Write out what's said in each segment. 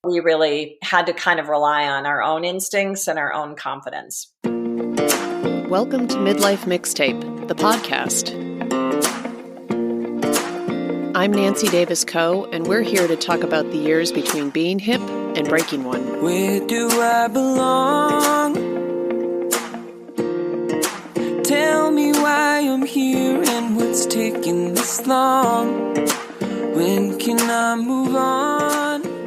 we really had to kind of rely on our own instincts and our own confidence. Welcome to Midlife Mixtape, the podcast. I'm Nancy Davis-Coe, and we're here to talk about the years between being hip and breaking one. Where do I belong? Tell me why I'm here and what's taking this long. When can I move on?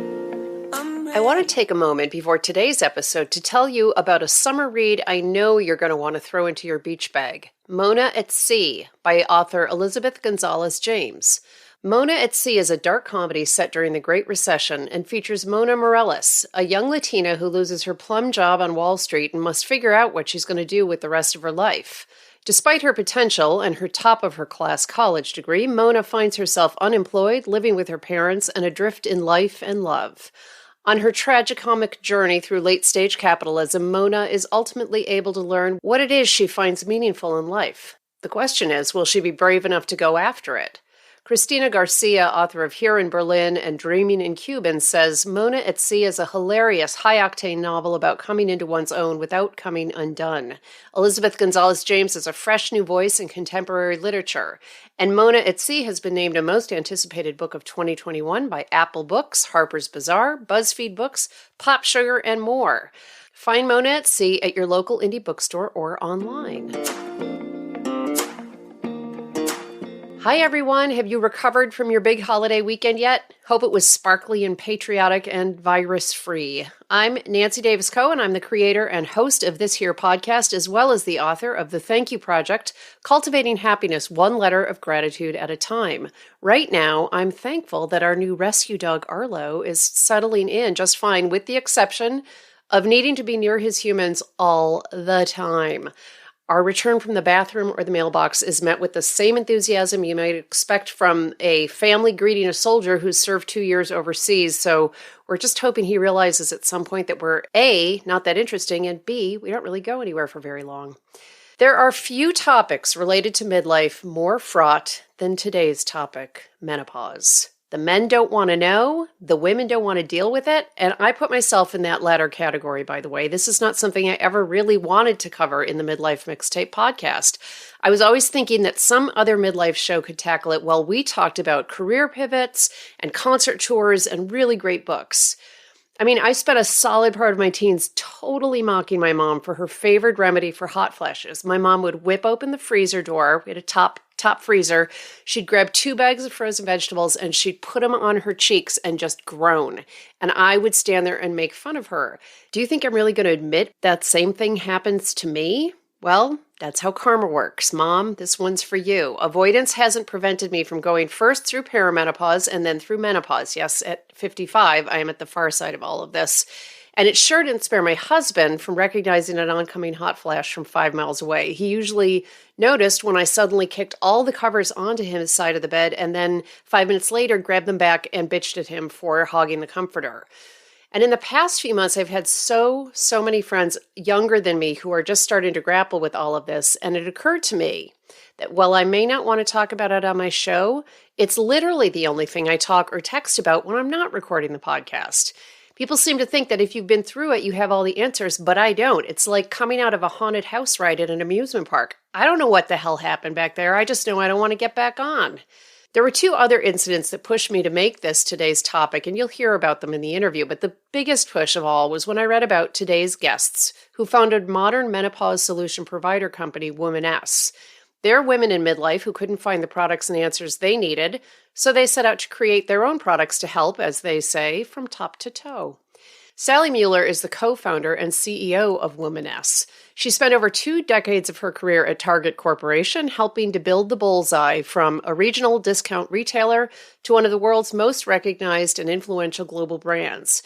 I want to take a moment before today's episode to tell you about a summer read I know you're going to want to throw into your beach bag, Mona at Sea by author Elizabeth Gonzalez James. Mona at Sea is a dark comedy set during the Great Recession and features Mona Morales, a young Latina who loses her plum job on Wall Street and must figure out what she's going to do with the rest of her life. Despite her potential and her top-of-her-class college degree, Mona finds herself unemployed, living with her parents, and adrift in life and love. On her tragicomic journey through late-stage capitalism, Mona is ultimately able to learn what it is she finds meaningful in life. The question is, will she be brave enough to go after it? Cristina Garcia, author of Here in Berlin and Dreaming in Cuban, says Mona at Sea is a hilarious, high-octane novel about coming into one's own without coming undone. Elizabeth Gonzalez James is a fresh new voice in contemporary literature, and Mona at Sea has been named a most anticipated book of 2021 by Apple Books, Harper's Bazaar, BuzzFeed Books, Pop Sugar, and more. Find Mona at Sea at your local indie bookstore or online. Hi everyone, have you recovered from your big holiday weekend yet? Hope it was sparkly and patriotic and virus-free. I'm Nancy Davis-Coe, and I'm the creator and host of this here podcast, as well as the author of the Thank You Project, Cultivating Happiness One Letter of Gratitude at a Time. Right now, I'm thankful that our new rescue dog Arlo is settling in just fine, with the exception of needing to be near his humans all the time. Our return from the bathroom or the mailbox is met with the same enthusiasm you might expect from a family greeting a soldier who's served 2 years overseas. So we're just hoping he realizes at some point that we're A, not that interesting, and B, we don't really go anywhere for very long. There are few topics related to midlife more fraught than today's topic, menopause. The men don't want to know, the women don't want to deal with it, and I put myself in that latter category, by the way. This is not something I ever really wanted to cover in the Midlife Mixtape podcast. I was always thinking that some other midlife show could tackle it while we talked about career pivots and concert tours and really great books. I mean, I spent a solid part of my teens totally mocking my mom for her favorite remedy for hot flashes. My mom would whip open the freezer door. We had a top freezer. She'd grab 2 bags of frozen vegetables and she'd put them on her cheeks and just groan. And I would stand there and make fun of her. Do you think I'm really going to admit that same thing happens to me? Well, that's how karma works. Mom, this one's for you. Avoidance hasn't prevented me from going first through perimenopause and then through menopause. Yes, at 55, I am at the far side of all of this. And it sure didn't spare my husband from recognizing an oncoming hot flash from 5 miles away. He usually noticed when I suddenly kicked all the covers onto his side of the bed and then 5 minutes later grabbed them back and bitched at him for hogging the comforter. And in the past few months, I've had so many friends younger than me who are just starting to grapple with all of this. And it occurred to me that while I may not want to talk about it on my show, it's literally the only thing I talk or text about when I'm not recording the podcast. People seem to think that if you've been through it, you have all the answers, but I don't. It's like coming out of a haunted house ride at an amusement park. I don't know what the hell happened back there. I just know I don't want to get back on. There were 2 other incidents that pushed me to make this today's topic, and you'll hear about them in the interview, but the biggest push of all was when I read about today's guests, who founded modern menopause solution provider company Womaness. They're women in midlife who couldn't find the products and answers they needed, so they set out to create their own products to help, as they say, from top to toe. Sally Mueller is the co-founder and CEO of Womaness. She spent over 2 decades of her career at Target Corporation, helping to build the bullseye from a regional discount retailer to one of the world's most recognized and influential global brands.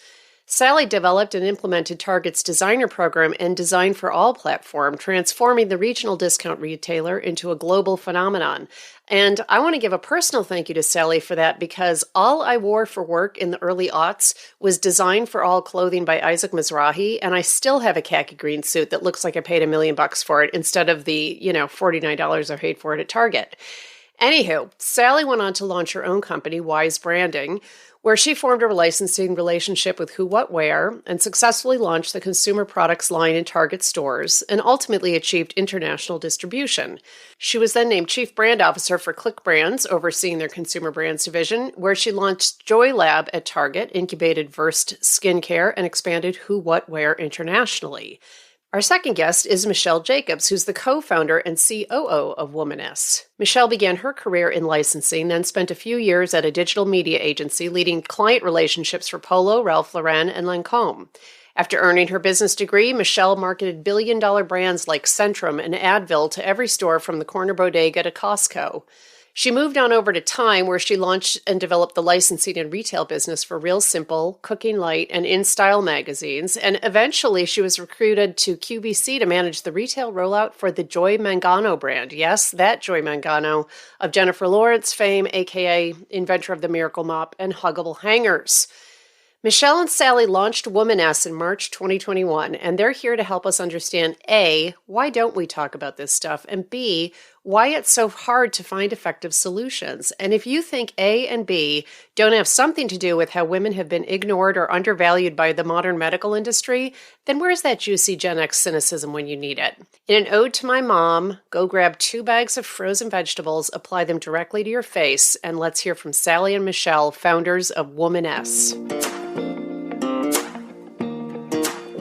Sally developed and implemented Target's designer program and Design for All platform, transforming the regional discount retailer into a global phenomenon. And I want to give a personal thank you to Sally for that, because all I wore for work in the early aughts was Design for All clothing by Isaac Mizrahi, and I still have a khaki green suit that looks like I paid $1 million for it instead of the, $49 I paid for it at Target. Anywho, Sally went on to launch her own company, Wise Branding, where she formed a licensing relationship with Who What Wear and successfully launched the consumer products line in Target stores and ultimately achieved international distribution. She was then named Chief Brand Officer for Click Brands, overseeing their consumer brands division, where she launched Joy Lab at Target, incubated Versed Skincare, and expanded Who What Wear internationally. Our second guest is Michelle Jacobs, who's the co-founder and COO of Womaness. Michelle began her career in licensing, then spent a few years at a digital media agency leading client relationships for Polo, Ralph Lauren, and Lancôme. After earning her business degree, Michelle marketed billion-dollar brands like Centrum and Advil to every store from the corner bodega to Costco. She moved on over to Time, where she launched and developed the licensing and retail business for Real Simple, Cooking Light, and In Style magazines, and eventually she was recruited to QVC to manage the retail rollout for the Joy Mangano brand. Yes, that Joy Mangano of Jennifer Lawrence fame, aka inventor of the Miracle Mop and Huggable Hangers. Michelle and Sally launched Womaness in March 2021, and they're here to help us understand A, why don't we talk about this stuff, and B, why it's so hard to find effective solutions. And if you think A and B don't have something to do with how women have been ignored or undervalued by the modern medical industry, then where's that juicy GenX cynicism when you need it? In an ode to my mom, go grab 2 bags of frozen vegetables, apply them directly to your face, and let's hear from Sally and Michelle, founders of Womaness.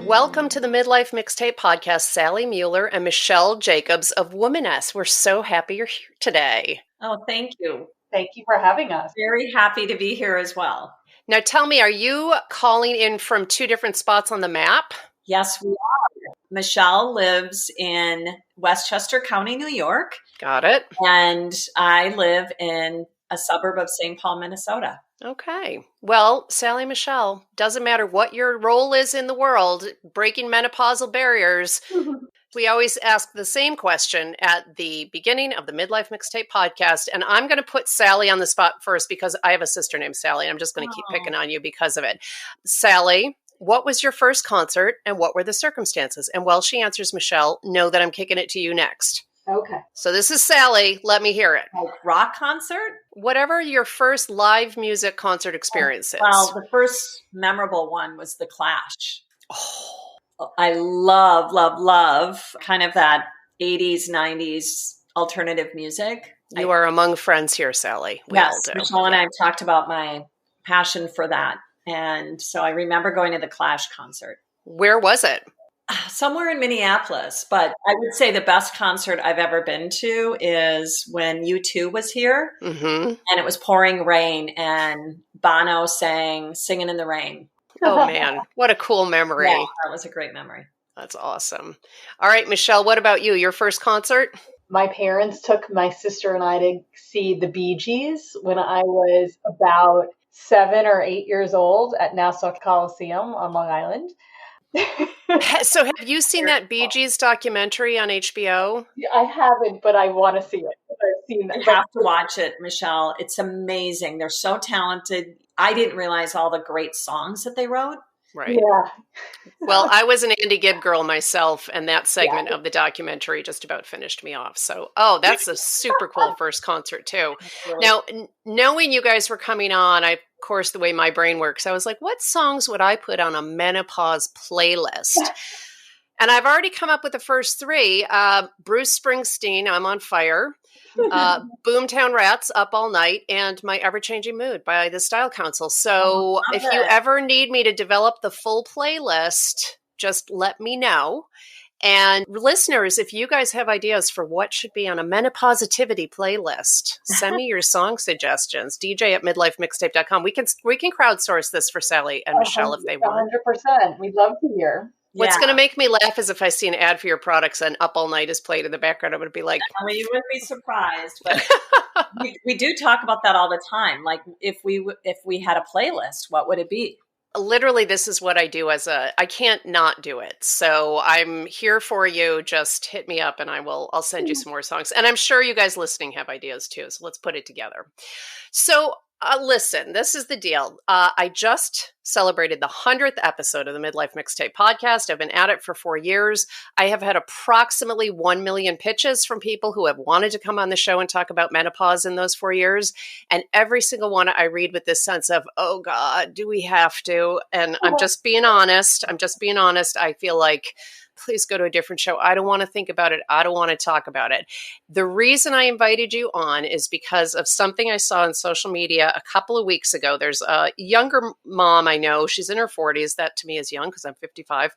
Welcome to the Midlife Mixtape Podcast, Sally Mueller and Michelle Jacobs of Womaness. We're so happy you're here today. Oh, thank you. Thank you for having us. Very happy to be here as well. Now tell me, are you calling in from 2 different spots on the map? Yes, we are. Michelle lives in Westchester County, New York. Got it. And I live in a suburb of St. Paul, Minnesota. Okay. Well, Sally, Michelle, doesn't matter what your role is in the world, breaking menopausal barriers. We always ask the same question at the beginning of the Midlife Mixtape podcast. And I'm going to put Sally on the spot first because I have a sister named Sally. And I'm just going to keep picking on you because of it. Sally, what was your first concert and what were the circumstances? And while she answers, Michelle, know that I'm kicking it to you next. Okay. So this is Sally. Let me hear it. Like rock concert? Whatever your first live music concert experience is. Well, the first memorable one was The Clash. Oh, I love kind of that 80s, 90s alternative music. You are among friends here, Sally. We all do. Michelle and I have talked about my passion for that. And so I remember going to the Clash concert. Where was it? Somewhere in Minneapolis, but I would say the best concert I've ever been to is when U2 was here and it was pouring rain and Bono sang Singing in the Rain. Oh man, what a cool memory. Yeah, that was a great memory. That's awesome. All right, Michelle, what about you? Your first concert? My parents took my sister and I to see the Bee Gees when I was about 7 or 8 years old at Nassau Coliseum on Long Island. So have you seen that Bee Gees documentary on HBO? I haven't, but I want to see it. I've seen that. You have to watch it, Michelle. It's amazing. They're so talented. I didn't realize all the great songs that they wrote. Right. Yeah. Well, I was an Andy Gibb girl myself, and that segment of the documentary just about finished me off. So, that's a super cool first concert too. Really. Now, knowing you guys were coming on, of course, the way my brain works, I was like, what songs would I put on a menopause playlist? And I've already come up with the first 3. Bruce Springsteen, I'm on Fire. Boomtown Rats, Up All Night, and My Ever-Changing Mood by the Style Council. So if you ever need me to develop the full playlist, just let me know. And listeners, if you guys have ideas for what should be on a menopausitivity playlist, send me your song suggestions. DJ at midlifemixtape.com. We can crowdsource this for Sally and Michelle if they want. 100%. We'd love to hear. What's going to make me laugh is if I see an ad for your products and Up All Night is played in the background. I'm going to be like, I mean, you wouldn't be surprised, but we do talk about that all the time. Like if we had a playlist, what would it be? Literally, this is what I do I can't not do it. So I'm here for you. Just hit me up and I'll send you some more songs. And I'm sure you guys listening have ideas too. So let's put it together. So Listen, this is the deal. I just celebrated the 100th episode of the Midlife Mixtape podcast. I've been at it for 4 years. I have had approximately 1 million pitches from people who have wanted to come on the show and talk about menopause in those 4 years. And every single one I read with this sense of, oh God, do we have to? And I'm just being honest. I feel like, please go to a different show. I don't want to think about it. I don't want to talk about it. The reason I invited you on is because of something I saw on social media a couple of weeks ago. There's a younger mom I know. She's in her 40s. That to me is young because I'm 55.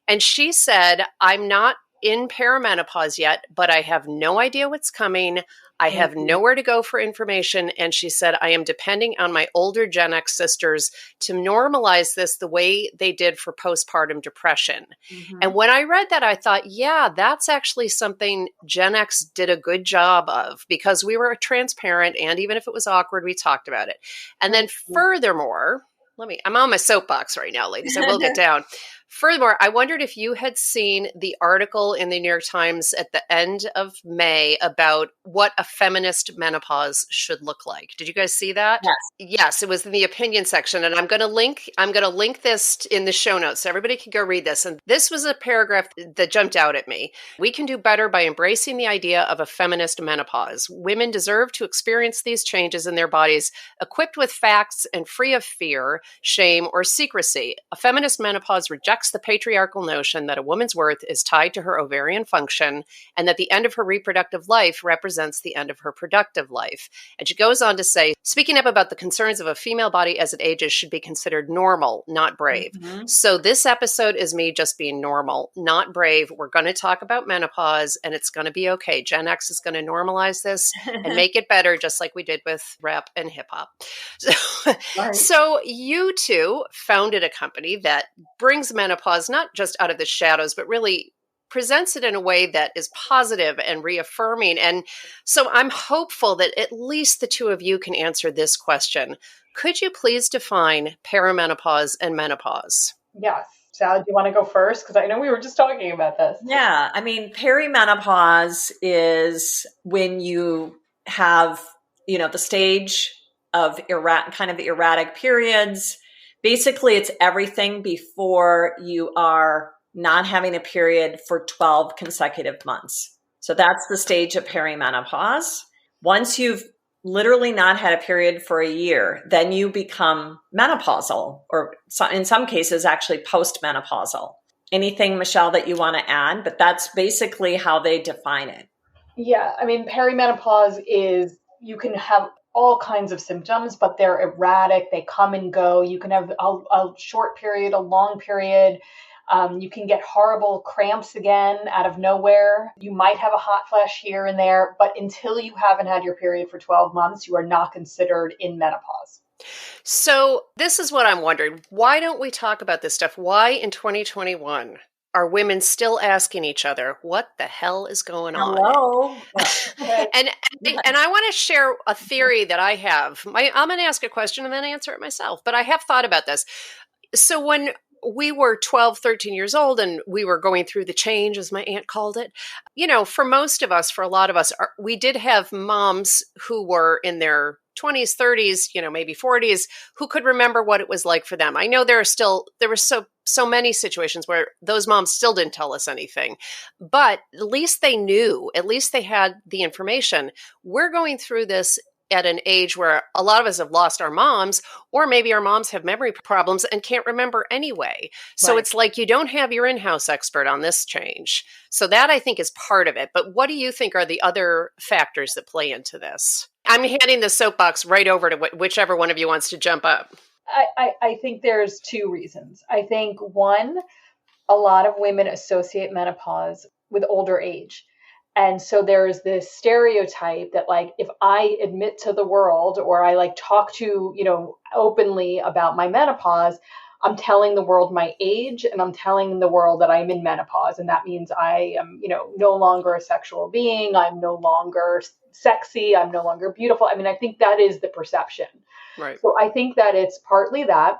And she said, I'm not in perimenopause yet, but I have no idea what's coming. I have nowhere to go for information. And she said, I am depending on my older GenX sisters to normalize this the way they did for postpartum depression. Mm-hmm. And when I read that, I thought, yeah, that's actually something GenX did a good job of, because we were transparent. And even if it was awkward, we talked about it. And then furthermore, I'm on my soapbox right now, ladies. I will get down. Furthermore, I wondered if you had seen the article in the New York Times at the end of May about what a feminist menopause should look like. Did you guys see that? Yes. Yes, it was in the opinion section, and I'm going to link this in the show notes so everybody can go read this. And this was a paragraph that jumped out at me. We can do better by embracing the idea of a feminist menopause. Women deserve to experience these changes in their bodies equipped with facts and free of fear, shame, or secrecy. A feminist menopause rejects the patriarchal notion that a woman's worth is tied to her ovarian function and that the end of her reproductive life represents the end of her productive life. And she goes on to say, speaking up about the concerns of a female body as it ages should be considered normal, not brave. Mm-hmm. So this episode is me just being normal, not brave. We're going to talk about menopause and it's going to be okay. GenX is going to normalize this and make it better, just like we did with rap and hip hop. So you two founded a company that brings menopause not just out of the shadows, but really presents it in a way that is positive and reaffirming. And so I'm hopeful that at least the two of you can answer this question. Could you please define perimenopause and menopause? Yes. Sally, do you want to go first? Because I know we were just talking about this. Yeah. I mean, perimenopause is when you have, the stage of erratic periods. Basically, it's everything before you are not having a period for 12 consecutive months. So that's the stage of perimenopause. Once you've literally not had a period for a year, then you become menopausal, or in some cases, actually postmenopausal. Anything, Michelle, that you want to add? But that's basically how they define it. Yeah. I mean, perimenopause is, you can have all kinds of symptoms, but they're erratic. They come and go. You can have a short period, a long period. You can get horrible cramps again out of nowhere. You might have a hot flash here and there, but until you haven't had your period for 12 months, you are not considered in menopause. So this is what I'm wondering. Why don't we talk about this stuff? Why in 2021 are women still asking each other, what the hell is going on? Hello. and I want to share a theory that I have. I'm going to ask a question and then answer it myself, but I have thought about this. So when we were 12, 13 years old and we were going through the change, as my aunt called it, for most of us, for a lot of us, we did have moms who were in their 20s, 30s, maybe 40s, who could remember what it was like for them. I know there were so many situations where those moms still didn't tell us anything, but at least they knew, at least they had the information. We're going through this at an age where a lot of us have lost our moms, or maybe our moms have memory problems and can't remember anyway. So It's like you don't have your in-house expert on this change. So that, I think, is part of it. But what do you think are the other factors that play into this? I'm handing the soapbox right over to whichever one of you wants to jump up. I think there's two reasons. I think one, a lot of women associate menopause with older age. And so there's this stereotype that, like, if I admit to the world, or I talk to, openly about my menopause, I'm telling the world my age, and I'm telling the world that I'm in menopause. And that means I am, no longer a sexual being. I'm no longer sexy. I'm no longer beautiful. I mean, I think that is the perception. Right. So I think that it's partly that.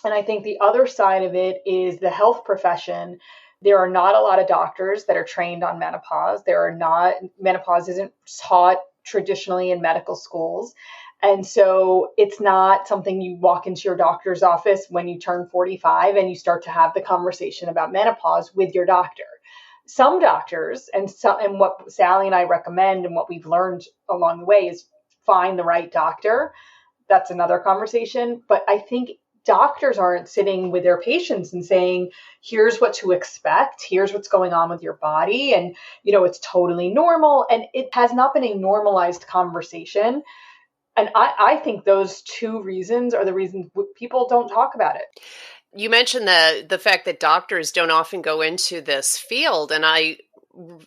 And I think the other side of it is the health profession. There are not a lot of doctors that are trained on menopause. Menopause isn't taught traditionally in medical schools. And so it's not something you walk into your doctor's office when you turn 45 and you start to have the conversation about menopause with your doctor. Some doctors, and what Sally and I recommend and what we've learned along the way is find the right doctor. That's another conversation. But I think doctors aren't sitting with their patients and saying, here's what to expect, here's what's going on with your body, and it's totally normal. And it has not been a normalized conversation. And I think those two reasons are the reasons people don't talk about it. You mentioned the fact that doctors don't often go into this field. And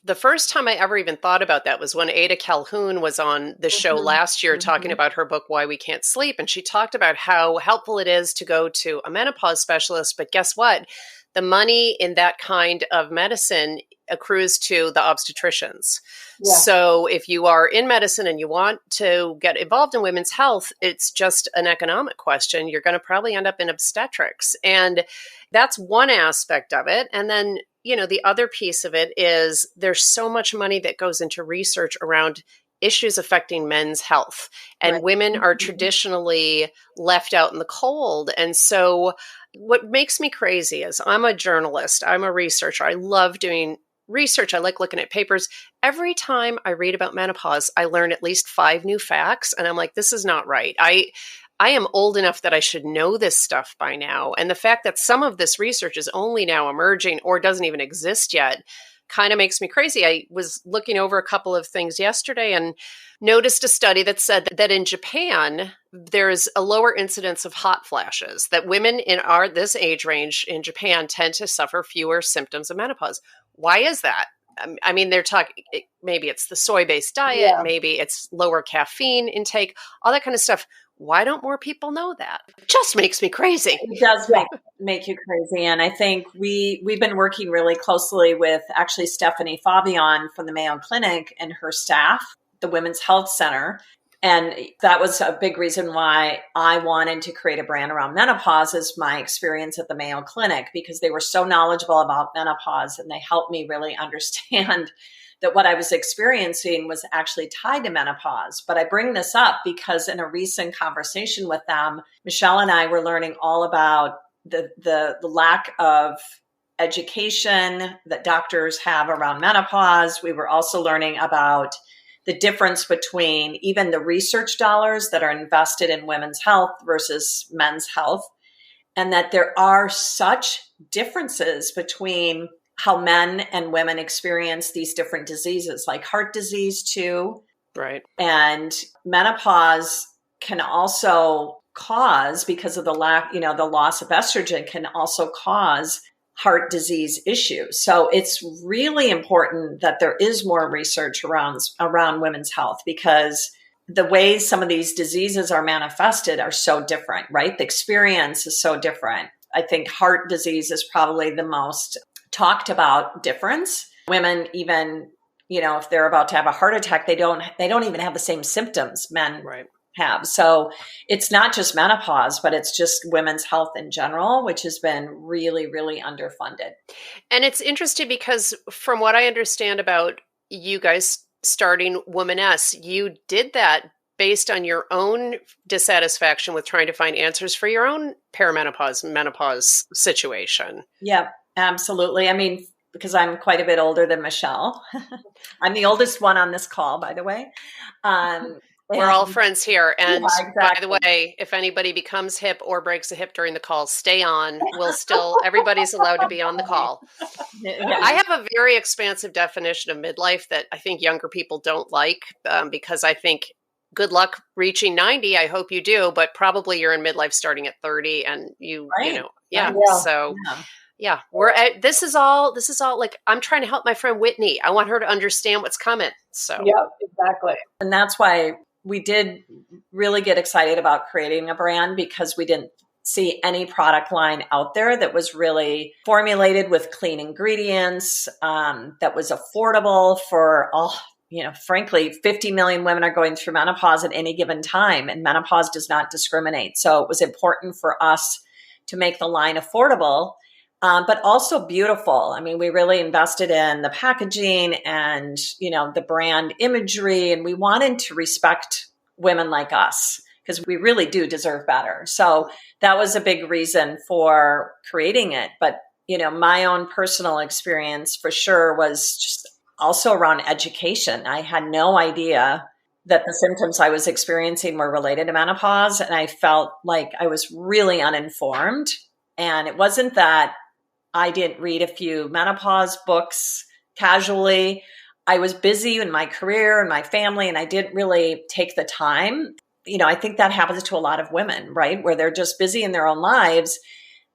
the first time I ever even thought about that was when Ada Calhoun was on the show last year talking about her book, Why We Can't Sleep. And she talked about how helpful it is to go to a menopause specialist. But guess what? The money in that kind of medicine accrues to the obstetricians. Yeah. So if you are in medicine and you want to get involved in women's health, it's just an economic question. You're going to probably end up in obstetrics. And that's one aspect of it. And then, the other piece of it is there's so much money that goes into research around issues affecting men's health. And women are traditionally left out in the cold. And so what makes me crazy is I'm a journalist. I'm a researcher. I love doing research. I like looking at papers. Every time I read about menopause, I learn at least 5 new facts. And I'm like, this is not right. I am old enough that I should know this stuff by now. And the fact that some of this research is only now emerging or doesn't even exist yet kind of makes me crazy. I was looking over a couple of things yesterday and noticed a study that said that in Japan, there's a lower incidence of hot flashes, that women in this age range in Japan tend to suffer fewer symptoms of menopause. Why is that? I mean, they're talking, maybe it's the soy-based diet, maybe it's lower caffeine intake, all that kind of stuff. Why don't more people know that? It just makes me crazy. It does make you crazy. And I think we've been working really closely with actually Stephanie Fabian from the Mayo Clinic and her staff, the Women's Health Center. And that was a big reason why I wanted to create a brand around menopause, is my experience at the Mayo Clinic, because they were so knowledgeable about menopause and they helped me really understand that what I was experiencing was actually tied to menopause. But I bring this up because in a recent conversation with them, Michelle and I were learning all about the lack of education that doctors have around menopause. We were also learning about the difference between even the research dollars that are invested in women's health versus men's health, and that there are such differences between how men and women experience these different diseases, like heart disease too. Right. And menopause can also cause, because of the lack, the loss of estrogen can also cause heart disease issues. So it's really important that there is more research around women's health, because the ways some of these diseases are manifested are so different, right? The experience is so different. I think heart disease is probably the most talked about difference. Women, even, if they're about to have a heart attack, they don't even have the same symptoms men have. So it's not just menopause, but it's just women's health in general, which has been really, really underfunded. And it's interesting because from what I understand about you guys starting Womaness, you did that based on your own dissatisfaction with trying to find answers for your own perimenopause, menopause situation. Yeah, absolutely. I mean, because I'm quite a bit older than Michelle. I'm the oldest one on this call, by the way. We're all friends here. And by the way, if anybody becomes hip or breaks a hip during the call, stay on. Everybody's allowed to be on the call. I have a very expansive definition of midlife that I think younger people don't like, because I think good luck reaching 90. I hope you do, but probably you're in midlife starting at 30 and this is all like, I'm trying to help my friend Whitney. I want her to understand what's coming. So, yeah, exactly. And that's why we did really get excited about creating a brand, because we didn't see any product line out there that was really formulated with clean ingredients, that was affordable for all. Frankly, 50 million women are going through menopause at any given time, and menopause does not discriminate. So it was important for us to make the line affordable, but also beautiful. I mean, we really invested in the packaging and, the brand imagery, and we wanted to respect women like us, because we really do deserve better. So that was a big reason for creating it. But, my own personal experience for sure was just also around education. I had no idea that the symptoms I was experiencing were related to menopause. And I felt like I was really uninformed. And it wasn't that I didn't read a few menopause books casually. I was busy in my career and my family, and I didn't really take the time. I think that happens to a lot of women, right? Where they're just busy in their own lives.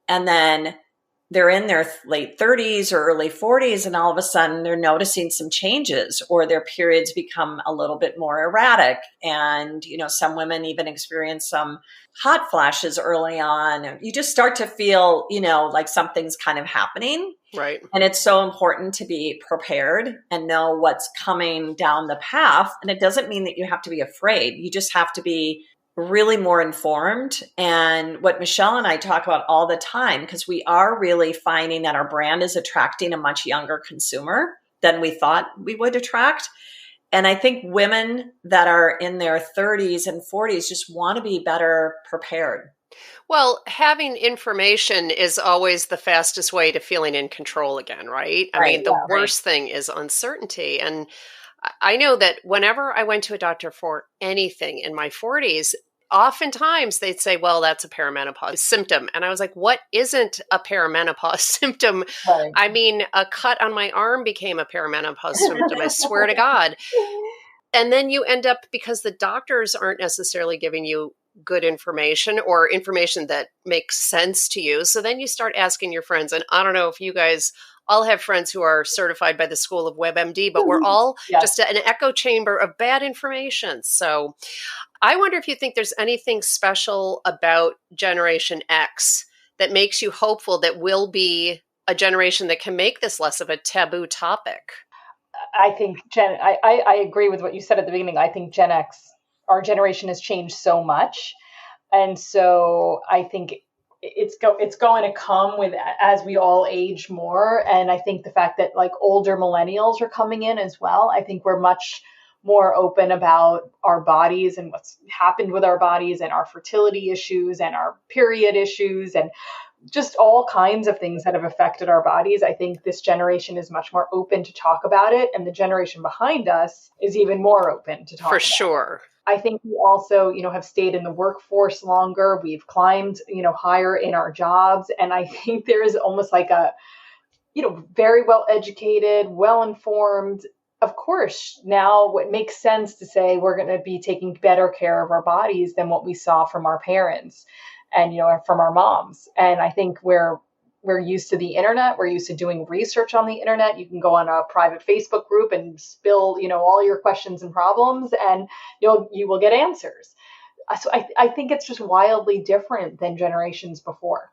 And then they're in their late 30s or early 40s, and all of a sudden they're noticing some changes, or their periods become a little bit more erratic. And, some women even experience some hot flashes early on. You just start to feel, like something's kind of happening. Right. And it's so important to be prepared and know what's coming down the path. And it doesn't mean that you have to be afraid. You just have to be really more informed. And what Michelle and I talk about all the time, because we are really finding that our brand is attracting a much younger consumer than we thought we would attract. And I think women that are in their 30s and 40s just want to be better prepared. Well, having information is always the fastest way to feeling in control again, right? I mean, the worst thing is uncertainty. And I know that whenever I went to a doctor for anything in my 40s, oftentimes they'd say, well, that's a perimenopause symptom. And I was like, what isn't a perimenopause symptom? Right. I mean, a cut on my arm became a perimenopause symptom, I swear to God. And then you end up, because the doctors aren't necessarily giving you good information or information that makes sense to you. So then you start asking your friends, and I don't know if you guys all have friends who are certified by the School of WebMD, but we're all just an echo chamber of bad information. So I wonder if you think there's anything special about Generation X that makes you hopeful that we'll be a generation that can make this less of a taboo topic. I think I agree with what you said at the beginning. I think Gen X, our generation, has changed so much. And so I think it's going to come with as we all age more. And I think the fact that like older millennials are coming in as well, I think we're much more open about our bodies and what's happened with our bodies and our fertility issues and our period issues and just all kinds of things that have affected our bodies. I think this generation is much more open to talk about it. And the generation behind us is even more open to talk about it. For sure. I think we also, have stayed in the workforce longer. We've climbed, higher in our jobs. And I think there is almost like a, very well educated, well informed. Of course, now what makes sense to say we're going to be taking better care of our bodies than what we saw from our parents and, from our moms. And I think we're used to the internet. We're used to doing research on the internet. You can go on a private Facebook group and spill, all your questions and problems, and you will get answers. So I think it's just wildly different than generations before.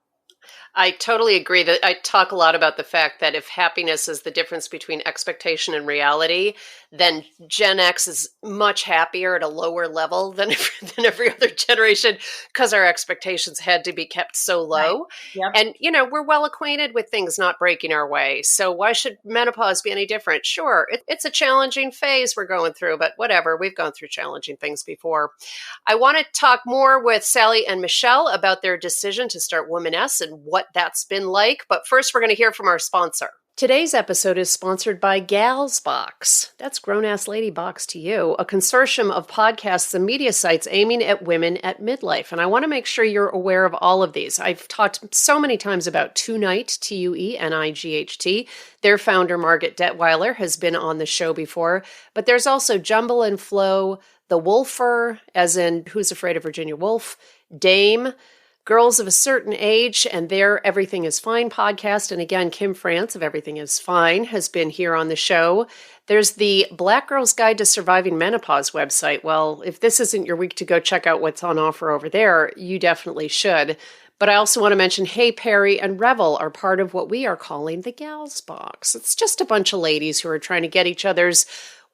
I totally agree that I talk a lot about the fact that if happiness is the difference between expectation and reality, then Gen X is much happier at a lower level than every other generation because our expectations had to be kept so low. Right. Yep. And, we're well acquainted with things not breaking our way. So why should menopause be any different? Sure, it's a challenging phase we're going through, but whatever. We've gone through challenging things before. I want to talk more with Sally and Michelle about their decision to start Womaness and what that's been like. But first, we're going to hear from our sponsor. Today's episode is sponsored by Gals Box. That's grown-ass lady box to you, a consortium of podcasts and media sites aiming at women at midlife. And I want to make sure you're aware of all of these. I've talked so many times about Tunight, Tuenight. Their founder, Margaret Detweiler, has been on the show before. But there's also Jumble and Flow, The Wolfer, as in Who's Afraid of Virginia Woolf, Dame, Girls of a Certain Age, and their Everything is Fine podcast. And again, Kim France of Everything is Fine has been here on the show. There's the Black Girl's Guide to Surviving Menopause website. Well, if this isn't your week to go check out what's on offer over there, you definitely should. But I also want to mention Hey Perry and Revel are part of what we are calling the Gals Box. It's just a bunch of ladies who are trying to get each other's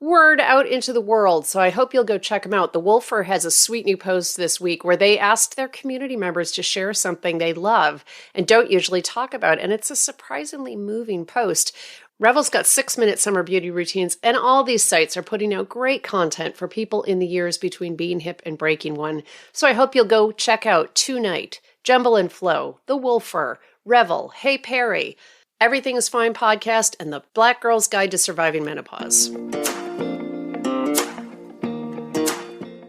word out into the world. So I hope you'll go check them out. The Wolfer has a sweet new post this week where they asked their community members to share something they love and don't usually talk about. And it's a surprisingly moving post. Revel's got 6-minute summer beauty routines, and all these sites are putting out great content for people in the years between being hip and breaking one. So I hope you'll go check out Tonight, Jumble and Flow, The Wolfer, Revel, Hey Perry, Everything is Fine podcast, and the Black Girl's Guide to Surviving Menopause.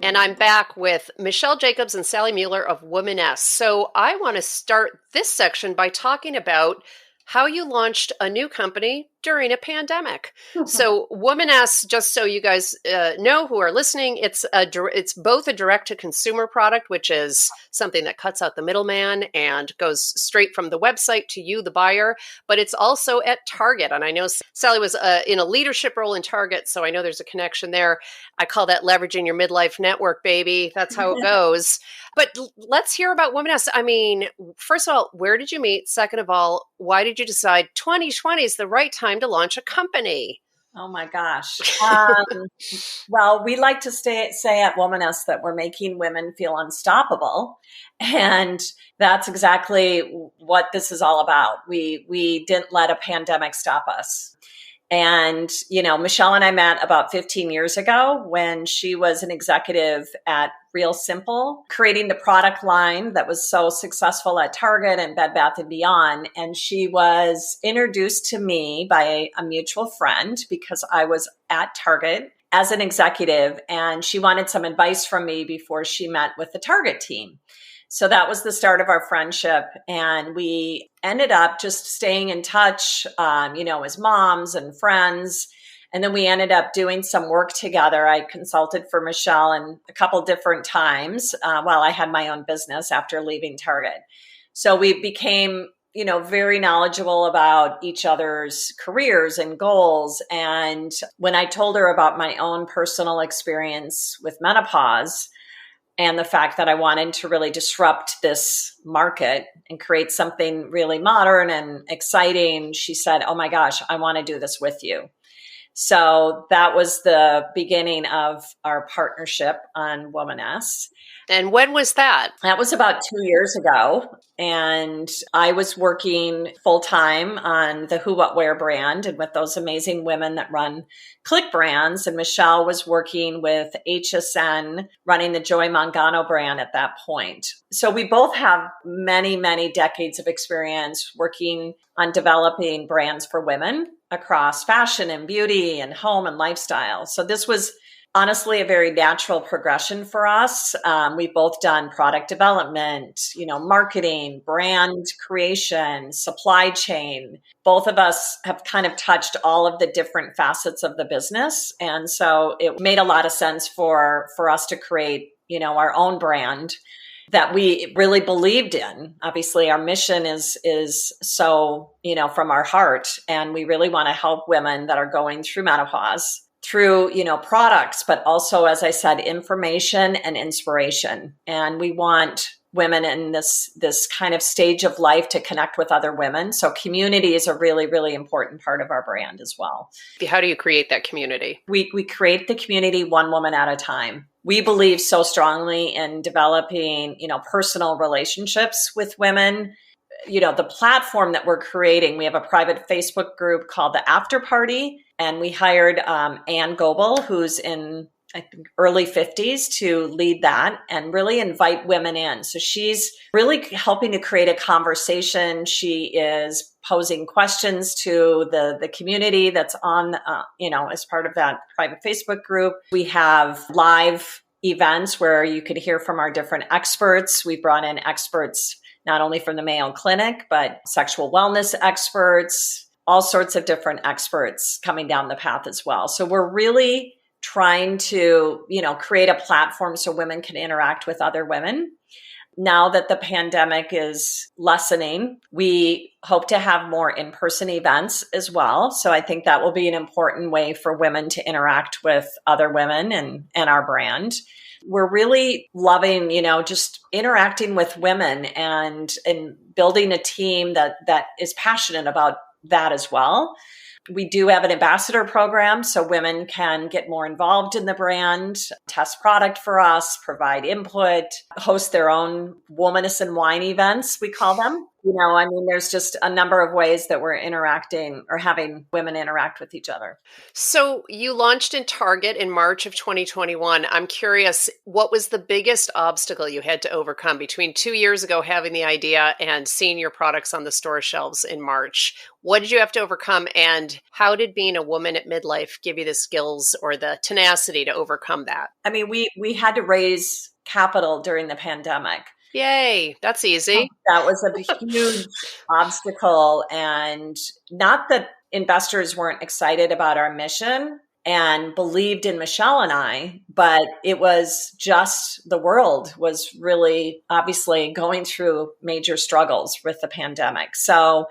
And I'm back with Michelle Jacobs and Sally Mueller of Womaness. So I want to start this section by talking about how you launched a new company during a pandemic. So Womaness, just so you guys know who are listening, it's both a direct-to-consumer product, which is something that cuts out the middleman and goes straight from the website to you, the buyer, but it's also at Target. And I know Sally was in a leadership role in Target, so I know there's a connection there. I call that leveraging your midlife network, baby. That's how it goes. But let's hear about Womaness. I mean, first of all, where did you meet? Second of all, why did you decide 2020 is the right time to launch a company? Oh my gosh. Well, we like to say at Womaness that we're making women feel unstoppable. And that's exactly what this is all about. We didn't let a pandemic stop us. And, Michelle and I met about 15 years ago when she was an executive at Real Simple, creating the product line that was so successful at Target and Bed Bath & Beyond. And she was introduced to me by a mutual friend because I was at Target as an executive, and she wanted some advice from me before she met with the Target team. So that was the start of our friendship. And we ended up just staying in touch, as moms and friends. And then we ended up doing some work together. I consulted for Michelle and a couple different times while I had my own business after leaving Target. So we became, very knowledgeable about each other's careers and goals. And when I told her about my own personal experience with menopause, and the fact that I wanted to really disrupt this market and create something really modern and exciting, she said, "Oh my gosh, I want to do this with you." So that was the beginning of our partnership on Womaness. And when was that? That was about 2 years ago. And I was working full time on the Who What Wear brand and with those amazing women that run Click Brands. And Michelle was working with HSN, running the Joy Mangano brand at that point. So we both have many, many decades of experience working on developing brands for women across fashion and beauty and home and lifestyle. So this was honestly a very natural progression for us. We've both done product development, marketing, brand creation, supply chain. Both of us have kind of touched all of the different facets of the business. And so it made a lot of sense for us to create, our own brand that we really believed in. Obviously, our mission is so, from our heart. And we really want to help women that are going through menopause through, products, but also, as I said, information and inspiration. And we want women in this kind of stage of life to connect with other women. So community is a really, really important part of our brand as well. How do you create that community? We create the community one woman at a time. We believe so strongly in developing, personal relationships with women. The platform that we're creating, we have a private Facebook group called the After Party, and we hired Ann Goebel, who's in, I think, early 50s to lead that and really invite women in. So she's really helping to create a conversation. She is posing questions to the community that's on, as part of that private Facebook group. We have live events where you could hear from our different experts. We brought in experts not only from the Mayo Clinic, but sexual wellness experts, all sorts of different experts coming down the path as well. So we're really trying to, create a platform so women can interact with other women. Now that the pandemic is lessening, we hope to have more in-person events as well. So I think that will be an important way for women to interact with other women and our brand. We're really loving, just interacting with women and building a team that is passionate about that as well. We do have an ambassador program so women can get more involved in the brand, test product for us, provide input, host their own Womaness and Wine events, we call them. There's just a number of ways that we're interacting or having women interact with each other. So you launched in Target in March of 2021. I'm curious, what was the biggest obstacle you had to overcome between 2 years ago having the idea and seeing your products on the store shelves in March? What did you have to overcome, and how did being a woman at midlife give you the skills or the tenacity to overcome that? We had to raise capital during the pandemic. Yay, that's easy. That was a huge obstacle, and not that investors weren't excited about our mission and believed in Michelle and I, but it was just the world was really obviously going through major struggles with the pandemic. So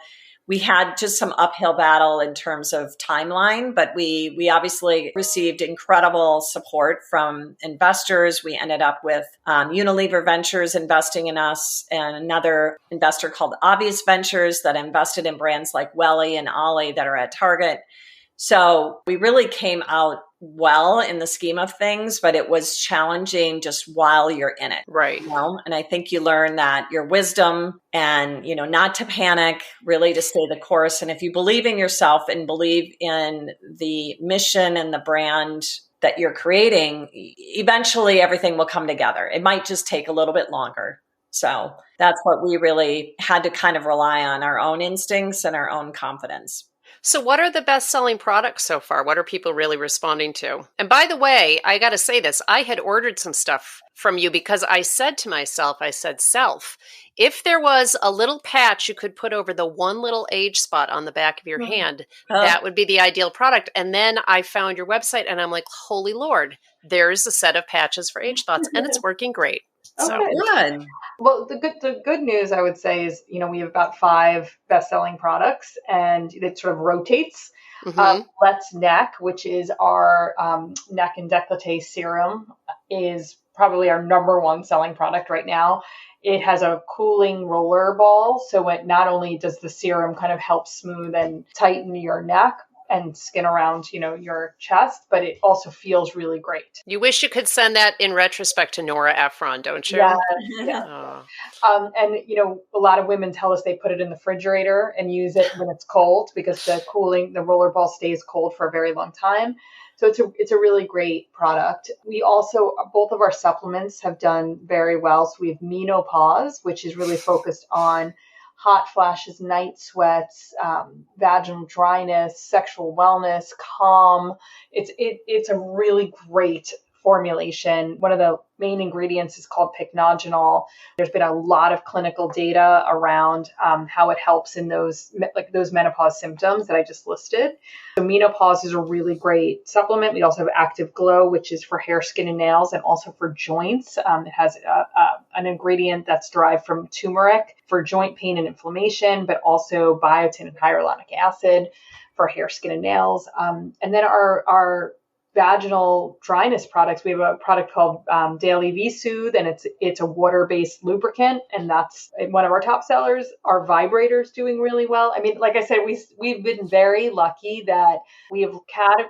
we had just some uphill battle in terms of timeline, but we obviously received incredible support from investors. We ended up with Unilever Ventures investing in us and another investor called Obvious Ventures that invested in brands like Welly and Ollie that are at Target. So we really came out well in the scheme of things, but it was challenging just while you're in it. Right. And I think you learn that your wisdom and, not to panic, really to stay the course. And if you believe in yourself and believe in the mission and the brand that you're creating, eventually everything will come together. It might just take a little bit longer. So that's what we really had to kind of rely on, our own instincts and our own confidence. So what are the best-selling products so far? What are people really responding to? And by the way, I got to say this, I had ordered some stuff from you because I said to myself, self, if there was a little patch you could put over the one little age spot on the back of your hand, that would be the ideal product. And then I found your website and I'm like, holy Lord, there's a set of patches for age spots and it's working great. So good. Well, the good news I would say is, we have about 5 best-selling products, and it sort of rotates. Let's Neck, which is our neck and décolleté serum, is probably our number 1 selling product right now. It has a cooling roller ball, so it not only does the serum kind of help smooth and tighten your neck and skin around, your chest, but it also feels really great. You wish you could send that in retrospect to Nora Ephron, don't you? Yeah. And, a lot of women tell us they put it in the refrigerator and use it when it's cold because the rollerball stays cold for a very long time. So it's a really great product. We also, both of our supplements have done very well. So we have Menopause, which is really focused on hot flashes, night sweats, vaginal dryness, sexual wellness, calm. It's a really great formulation. One of the main ingredients is called pycnogenol. There's been a lot of clinical data around how it helps in those menopause symptoms that I just listed. So Menopause is a really great supplement. We also have Active Glow, which is for hair, skin, and nails, and also for joints. It has an ingredient that's derived from turmeric for joint pain and inflammation, but also biotin and hyaluronic acid for hair, skin, and nails. And then our vaginal dryness products, we have a product called Daily V-Soothe, and it's a water-based lubricant, and that's one of our top sellers. Our vibrator's doing really well. Like I said, we've been very lucky that we have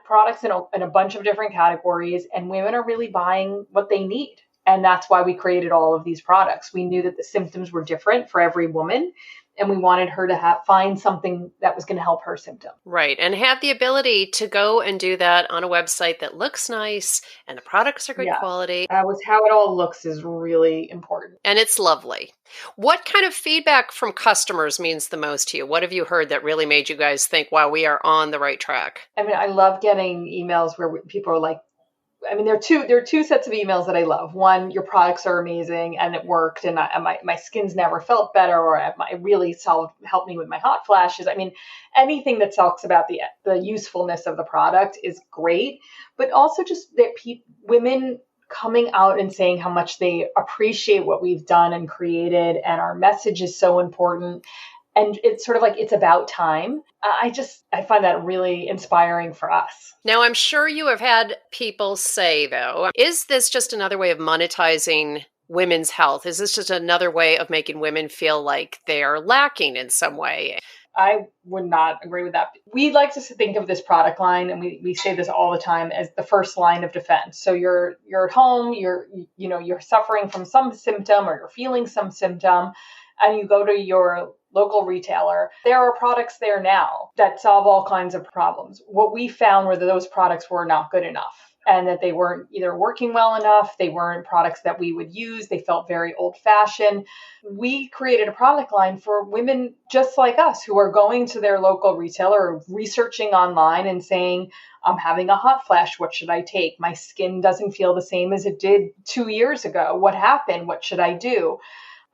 products in a bunch of different categories, and women are really buying what they need. And that's why we created all of these products. We knew that the symptoms were different for every woman, and we wanted her to find something that was going to help her symptom. Right. And have the ability to go and do that on a website that looks nice and the products are good quality. How it all looks is really important. And it's lovely. What kind of feedback from customers means the most to you? What have you heard that really made you guys think, wow, we are on the right track? I love getting emails where people are like, there are two sets of emails that I love. One, your products are amazing and it worked, and my skin's never felt better, or it really helped me with my hot flashes. Anything that talks about the usefulness of the product is great, but also just that women coming out and saying how much they appreciate what we've done and created, and our message is so important. And it's sort of like, it's about time. I find that really inspiring for us. Now, I'm sure you have had people say, though, is this just another way of monetizing women's health? Is this just another way of making women feel like they are lacking in some way? I would not agree with that. We like to think of this product line, and we say this all the time, as the first line of defense. So you're at home, you're suffering from some symptom, or you're feeling some symptom, and you go to your local retailer. There are products there now that solve all kinds of problems. What we found were that those products were not good enough, and that they weren't either working well enough, they weren't products that we would use, they felt very old-fashioned. We created a product line for women just like us who are going to their local retailer or researching online and saying, I'm having a hot flash, what should I take? My skin doesn't feel the same as it did 2 years ago. What happened? What should I do?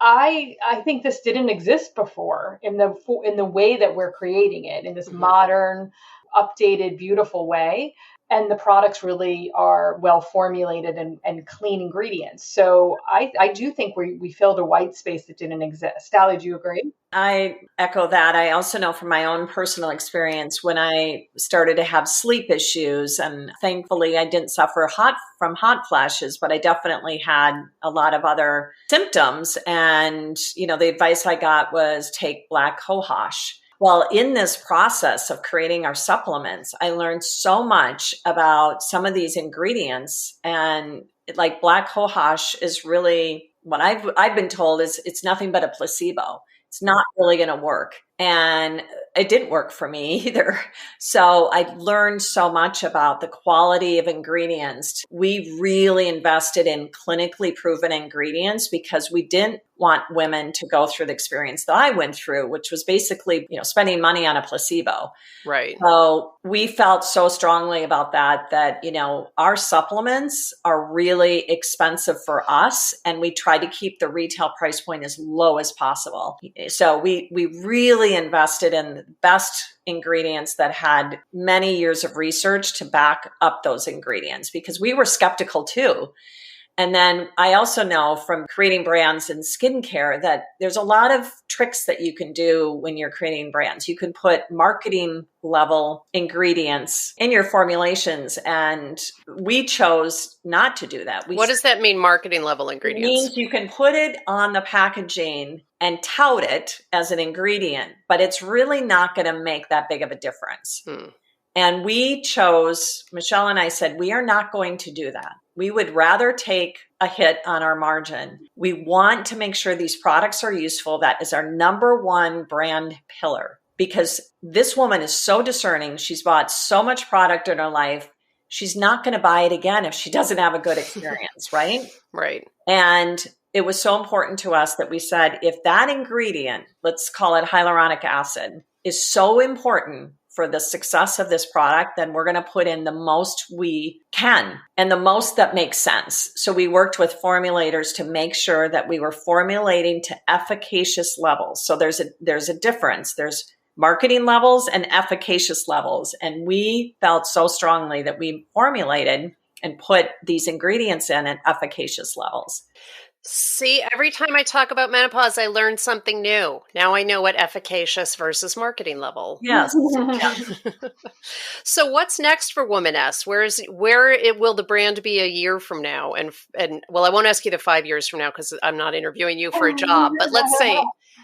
I think this didn't exist before in the way that we're creating it, in this modern, updated, beautiful way. And the products really are well formulated and clean ingredients. So I do think we filled a white space that didn't exist. Allie, do you agree? I echo that. I also know from my own personal experience when I started to have sleep issues, and thankfully I didn't suffer from hot flashes, but I definitely had a lot of other symptoms. And, the advice I got was take black cohosh. Well, in this process of creating our supplements, I learned so much about some of these ingredients, and like black cohosh is really what I've been told is it's nothing but a placebo. It's not really going to work. And it didn't work for me either. So I learned so much about the quality of ingredients. We really invested in clinically proven ingredients because we didn't want women to go through the experience that I went through, which was basically, spending money on a placebo. Right. So we felt so strongly about that, our supplements are really expensive for us, and we try to keep the retail price point as low as possible. So we really invested in the best ingredients that had many years of research to back up those ingredients, because we were skeptical too. And then I also know from creating brands in skincare that there's a lot of tricks that you can do when you're creating brands. You can put marketing level ingredients in your formulations, and we chose not to do that. What does that mean, marketing level ingredients? It means you can put it on the packaging and tout it as an ingredient, but it's really not going to make that big of a difference. And we chose, Michelle and I said, we are not going to do that. We would rather take a hit on our margin. We want to make sure these products are useful. That is our number one brand pillar, because this woman is so discerning. She's bought so much product in her life. She's not going to buy it again if she doesn't have a good experience, right? Right. And it was so important to us that we said, if that ingredient, let's call it hyaluronic acid, is so important for the success of this product, then we're going to put in the most we can and the most that makes sense. So we worked with formulators to make sure that we were formulating to efficacious levels. So there's a difference. There's marketing levels and efficacious levels. And we felt so strongly that we formulated and put these ingredients in at efficacious levels. See, every time I talk about menopause, I learn something new. Now I know what efficacious versus marketing level. Yes. So what's next for Womaness? Where will the brand be a year from now? And well, I won't ask you the 5 years from now because I'm not interviewing you for a job. But let's say,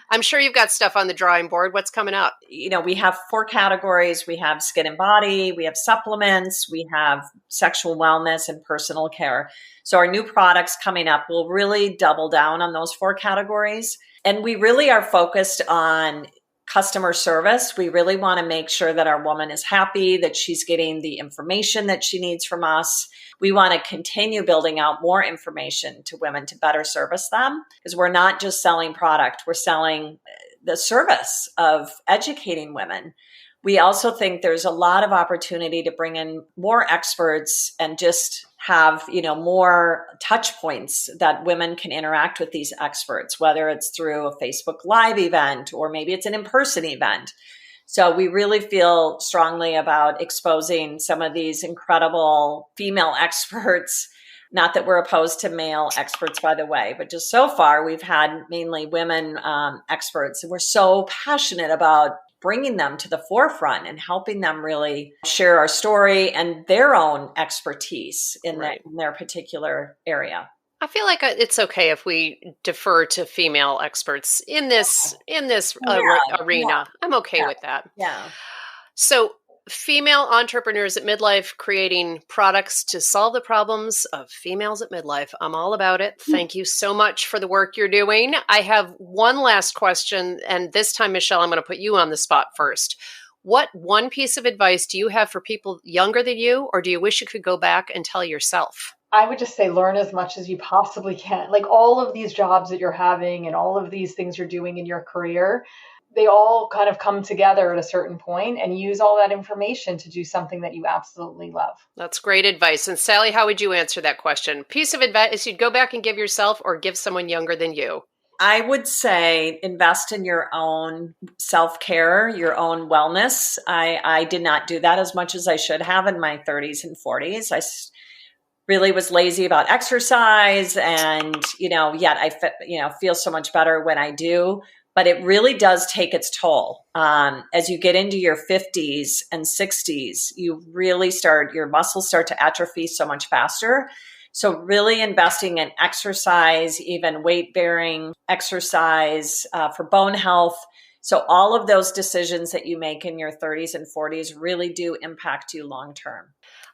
I'm sure you've got stuff on the drawing board. What's coming up? We have 4 categories. We have skin and body, we have supplements, we have sexual wellness, and personal care. So our new products coming up will really double down on those 4 categories. And we really are focused on customer service. We really want to make sure that our woman is happy, that she's getting the information that she needs from us. We want to continue building out more information to women to better service them, because we're not just selling product, we're selling the service of educating women. We also think there's a lot of opportunity to bring in more experts and just have, more touch points that women can interact with these experts, whether it's through a Facebook Live event or maybe it's an in-person event. So we really feel strongly about exposing some of these incredible female experts. Not that we're opposed to male experts, by the way, but just so far we've had mainly women experts. And we're so passionate about bringing them to the forefront and helping them really share our story and their own expertise in their particular area. I feel like it's okay if we defer to female experts in this arena. I'm okay with that. Yeah. So, female entrepreneurs at midlife creating products to solve the problems of females at midlife. I'm all about it. Thank you so much for the work you're doing. I have one last question, and this time, Michelle, I'm going to put you on the spot first. What one piece of advice do you have for people younger than you, or do you wish you could go back and tell yourself? I would just say learn as much as you possibly can. Like all of these jobs that you're having and all of these things you're doing in your career, they all kind of come together at a certain point, and use all that information to do something that you absolutely love. That's great advice. And Sally, how would you answer that question? Piece of advice you'd go back and give yourself or give someone younger than you? I would say invest in your own self-care, your own wellness. I did not do that as much as I should have in my 30s and 40s. I really was lazy about exercise, and, yet I feel so much better when I do. But it really does take its toll. As you get into your 50s and 60s, you really your muscles start to atrophy so much faster. So really investing in exercise, even weight-bearing exercise for bone health. So all of those decisions that you make in your 30s and 40s really do impact you long-term.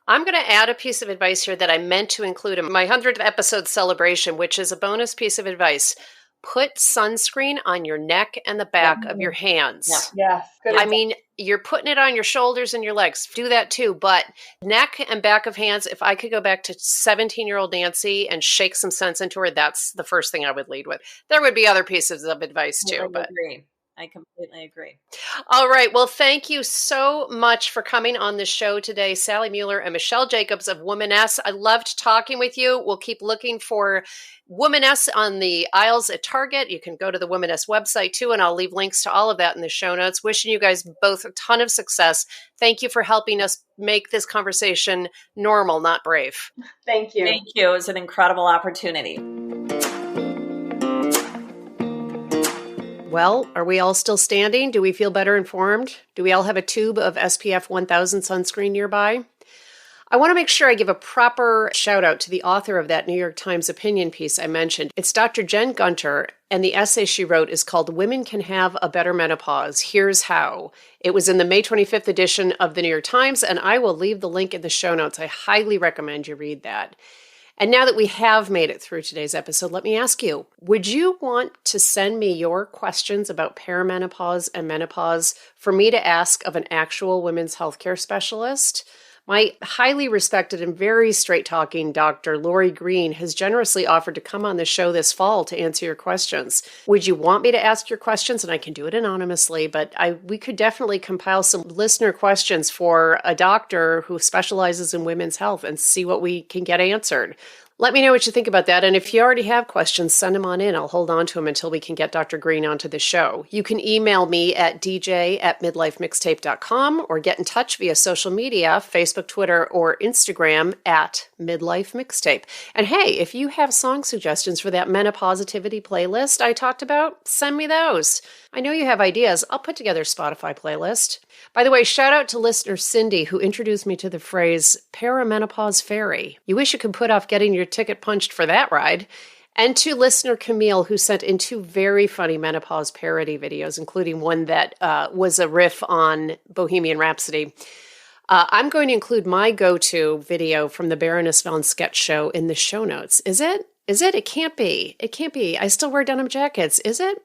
I'm going to add a piece of advice here that I meant to include in my 100th episode celebration, which is a bonus piece of advice. Put sunscreen on your neck and the back of your hands. Yeah. Good. I mean, you're putting it on your shoulders and your legs. Do that too. But neck and back of hands, if I could go back to 17-year-old Nancy and shake some sense into her, that's the first thing I would lead with. There would be other pieces of advice too. I completely agree. All right. Well, thank you so much for coming on the show today, Sally Mueller and Michelle Jacobs of Womaness. I loved talking with you. We'll keep looking for Womaness on the aisles at Target. You can go to the Womaness website too, and I'll leave links to all of that in the show notes. Wishing you guys both a ton of success. Thank you for helping us make this conversation normal, not brave. Thank you. Thank you. It was an incredible opportunity. Well, are we all still standing? Do we feel better informed? Do we all have a tube of SPF 1000 sunscreen nearby? I want to make sure I give a proper shout out to the author of that New York Times opinion piece I mentioned. It's Dr. Jen Gunter, and the essay she wrote is called Women Can Have a Better Menopause. Here's How. It was in the May 25th edition of the New York Times, and I will leave the link in the show notes. I highly recommend you read that. And now that we have made it through today's episode, let me ask you, would you want to send me your questions about perimenopause and menopause for me to ask of an actual women's healthcare specialist? My highly respected and very straight-talking Dr. Lori Green has generously offered to come on the show this fall to answer your questions. Would you want me to ask your questions? And I can do it anonymously, but we could definitely compile some listener questions for a doctor who specializes in women's health and see what we can get answered. Let me know what you think about that. And if you already have questions, send them on in. I'll hold on to them until we can get Dr. Green onto the show. You can email me at dj@midlifemixtape.com or get in touch via social media, Facebook, Twitter, or Instagram at Midlife Mixtape. And hey, if you have song suggestions for that Menopausitivity playlist I talked about, send me those. I know you have ideas. I'll put together a Spotify playlist. By the way, shout out to listener Cindy, who introduced me to the phrase perimenopause fairy. You wish you could put off getting your ticket punched for that ride. And to listener Camille, who sent in 2 very funny menopause parody videos, including one that was a riff on Bohemian Rhapsody. I'm going to include my go-to video from the Baroness Von sketch show in the show notes. Is it? It can't be. It can't be. I still wear denim jackets. Is it?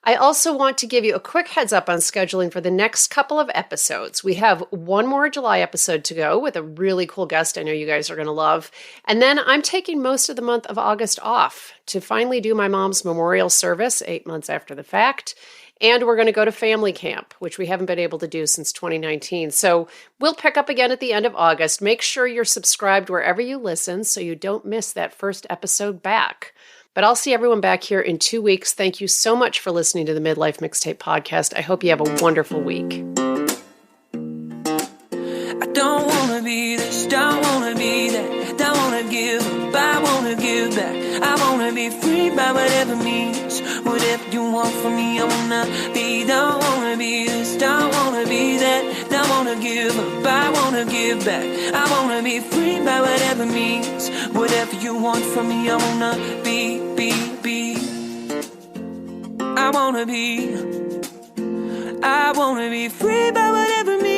I also want to give you a quick heads up on scheduling for the next couple of episodes. We have one more July episode to go with a really cool guest I know you guys are going to love. And then I'm taking most of the month of August off to finally do my mom's memorial service 8 months after the fact. And we're going to go to family camp, which we haven't been able to do since 2019. So we'll pick up again at the end of August. Make sure you're subscribed wherever you listen so you don't miss that first episode back. But I'll see everyone back here in 2 weeks. Thank you so much for listening to the Midlife Mixtape podcast. I hope you have a wonderful week. I don't want to be this, don't want to be that, don't want to give up, I want to give back. I want to be free by whatever means, whatever you want from me, I want to be. Don't want to be this, don't want to be that, don't want to give up, I want to give back. I want to be free by whatever means, Whatever you want from me, I wanna be. I wanna be free by whatever means.